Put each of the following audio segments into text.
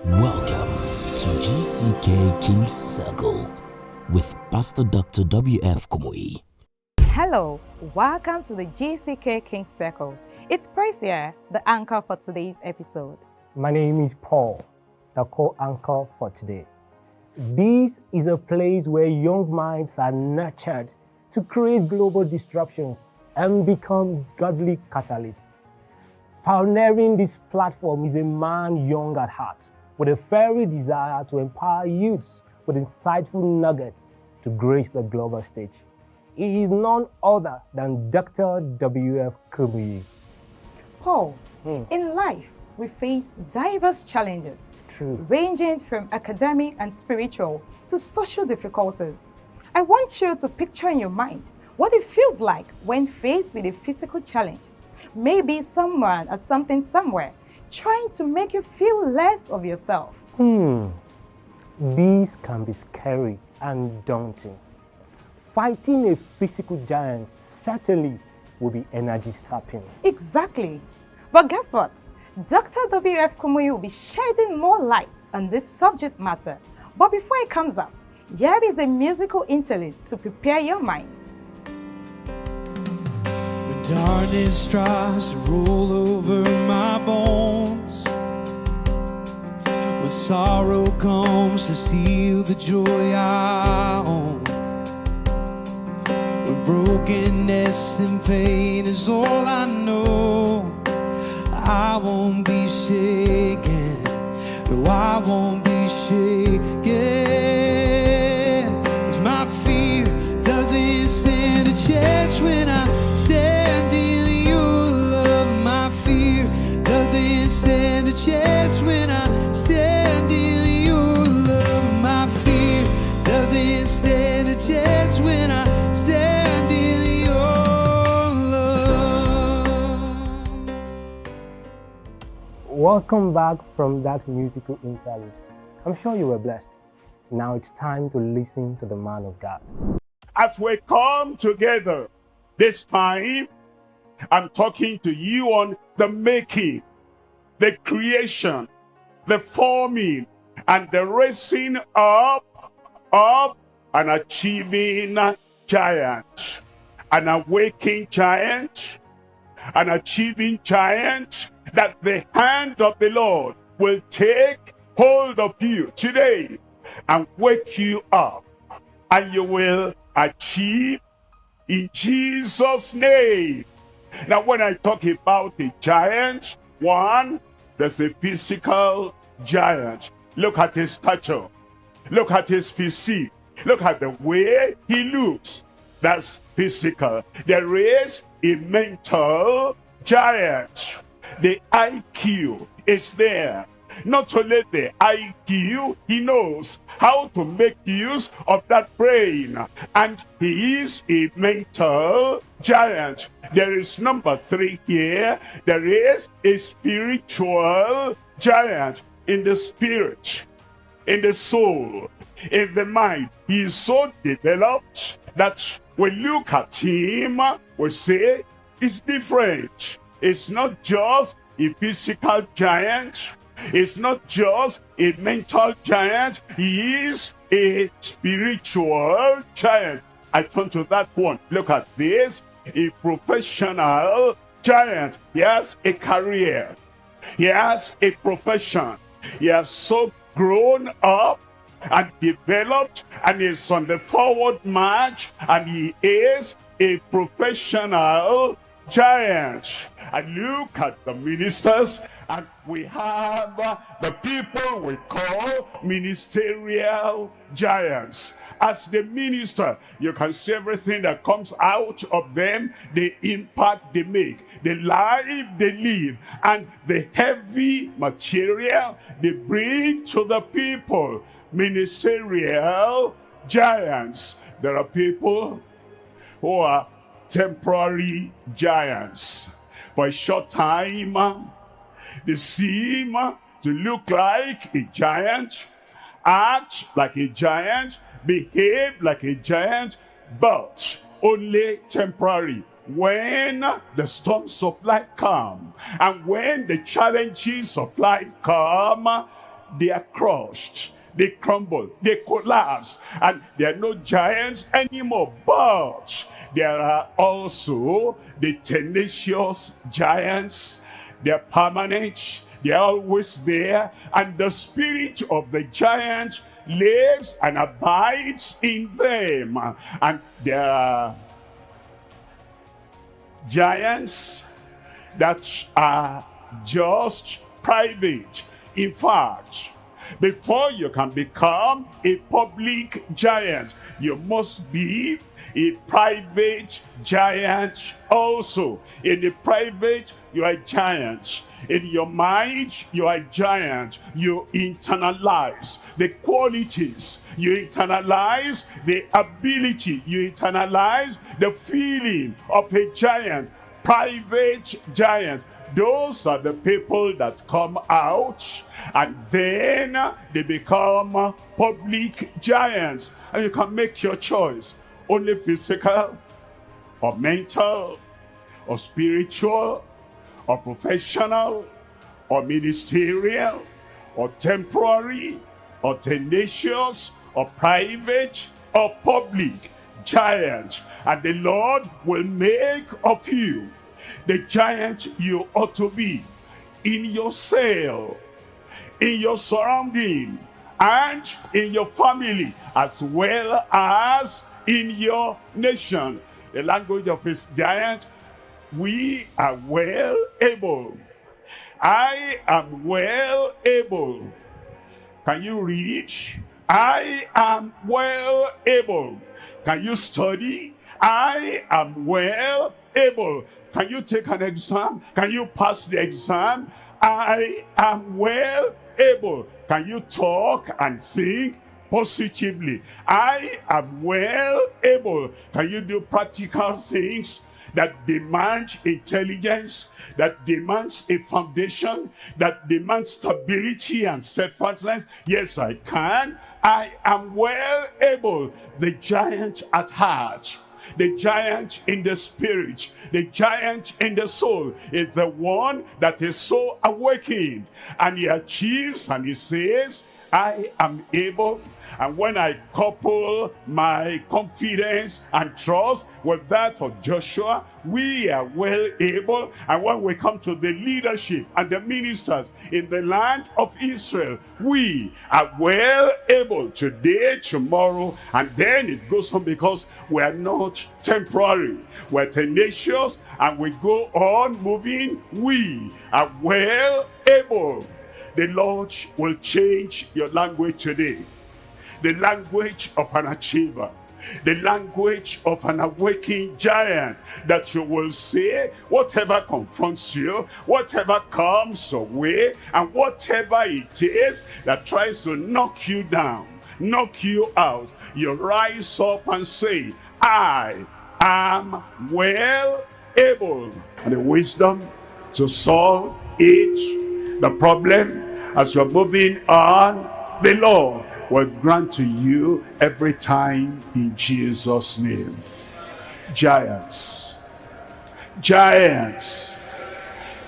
Welcome to GCK-King's Circle with Pastor Dr. W.F Kumuyi. Hello, welcome to the GCK-King's Circle. It's Praise here, the anchor for today's episode. My name is Paul, the co-anchor for today. This is a place where young minds are nurtured to create global disruptions and become godly catalysts. Pioneering this platform is a man young at heart with a fiery desire to empower youths with insightful nuggets to grace the global stage. He is none other than Dr. W.F Kumuyi. Paul, in life, we face diverse challenges, ranging from academic and spiritual to social difficulties. I want you to picture in your mind what it feels like when faced with a physical challenge. Maybe someone or something somewhere trying to make you feel less of yourself. These can be scary and daunting. Fighting a physical giant certainly will be energy sapping. Exactly. But guess what? Dr. W.F Kumuyi will be shedding more light on this subject matter. But before it comes up, here is a musical interlude to prepare your minds. When darkness tries to roll over my bones, when sorrow comes to steal the joy I own, when brokenness and pain is all I know, I won't be shaken. No, I won't be shaken. 'Cause my fear doesn't stand a chance when I stand in your love. My fear doesn't stand a chance when I stand in your love. My fear doesn't stand a chance when I stand in your love. Welcome back from that musical interlude. I'm sure you were blessed. Now it's time to listen to the man of God. As we come together this time, I'm talking to you on the making, the creation, the forming, and the raising up of an achieving giant, an awakening giant, an achieving giant, that the hand of the Lord will take hold of you today and wake you up, and you will achieve in Jesus' name. Now, when I talk about a giant, one, there's a physical giant. Look at his stature. Look at his physique. Look at the way he looks. That's physical. There is a mental giant. The IQ is there. Not only the IQ, he knows how to make use of that brain. And he is a mental giant. There is number 3 here. There is a spiritual giant in the spirit, in the soul, in the mind. He is so developed that when we look at him, we say it's different. It's not just a physical giant. It's not just a mental giant. He is a spiritual giant. I turn to that one. Look at this. A professional giant. He has a career. He has a profession. He has so grown up and developed, and is on the forward march, and he is a professional giant. And look at the ministers, and we have the people we call ministerial giants. As the minister, you can see everything that comes out of them, the impact they make, the life they live, and the heavy material they bring to the people. Ministerial giants. There are people who are temporary giants. For a short time, they seem to look like a giant, act like a giant, behave like a giant, but only temporary. When the storms of life come, and when the challenges of life come, they are crushed, they crumble, they collapse, and there are no giants anymore. But there are also the tenacious giants. They're permanent, they're always there, and the spirit of the giant lives and abides in them. And there are giants that are just private. In fact, before you can become a public giant, you must be a private giant also. In the private, you are a giant. In your mind, you are a giant. You internalize the qualities. You internalize the ability. You internalize the feeling of a giant. Private giant. Those are the people that come out and then they become public giants. And you can make your choice. Only physical, or mental, or spiritual, or professional, or ministerial, or temporary, or tenacious, or private, or public giant. And the Lord will make of you the giant you ought to be in your cell, in your surrounding, and in your family, as well as in your nation. The language of his giant: we are well able. I am well able. Can you read? I am well able. Can you study? I am well able. Can you take an exam? Can you pass the exam? I am well able. Can you talk and think positively? I am well able. Can you do practical things that demand intelligence, that demands a foundation, that demands stability and steadfastness? Yes, I can. I am well able. The giant at heart, the giant in the spirit, the giant in the soul is the one that is so awakened, and he achieves and he says, I am able. And when I couple my confidence and trust with that of Joshua, we are well able. And when we come to the leadership and the ministers in the land of Israel, we are well able today, tomorrow, and then it goes on, because we are not temporary. We're tenacious and we go on moving. We are well able. The Lord will change your language today. The language of an achiever, the language of an awakened giant, that you will say, whatever confronts you, whatever comes your way, and whatever it is that tries to knock you down, knock you out, you rise up and say, I am well able. And the wisdom to solve it, the problem, as you're moving on, the Lord will grant to you every time in Jesus' name. Giants, giants,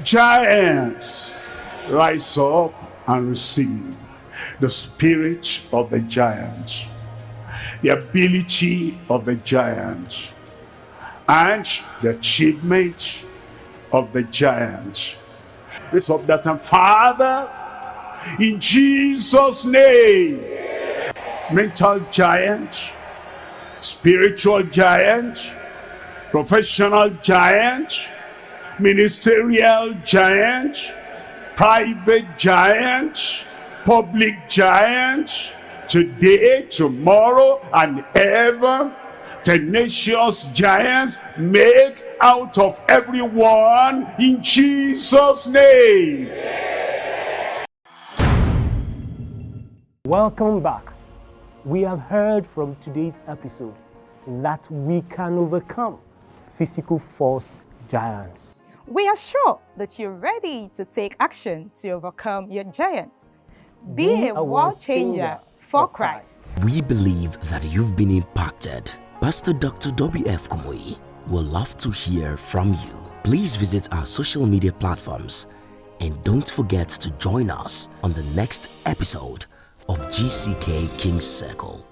giants, rise up and receive the spirit of the giant, the ability of the giant, and the achievement of the giant. This of that, and Father, in Jesus' name, mental giant, spiritual giant, professional giant, ministerial giant, private giant, public giant, today, tomorrow, and ever, tenacious giants, make out of everyone in Jesus' name. Welcome back. We have heard from today's episode that we can overcome physical force giants. We are sure that you're ready to take action to overcome your giants. Be a world changer for Christ. We believe that you've been impacted. Pastor Dr. W.F Kumuyi will love to hear from you. Please visit our social media platforms: And don't forget to join us on the next episode of GCK King's Circle.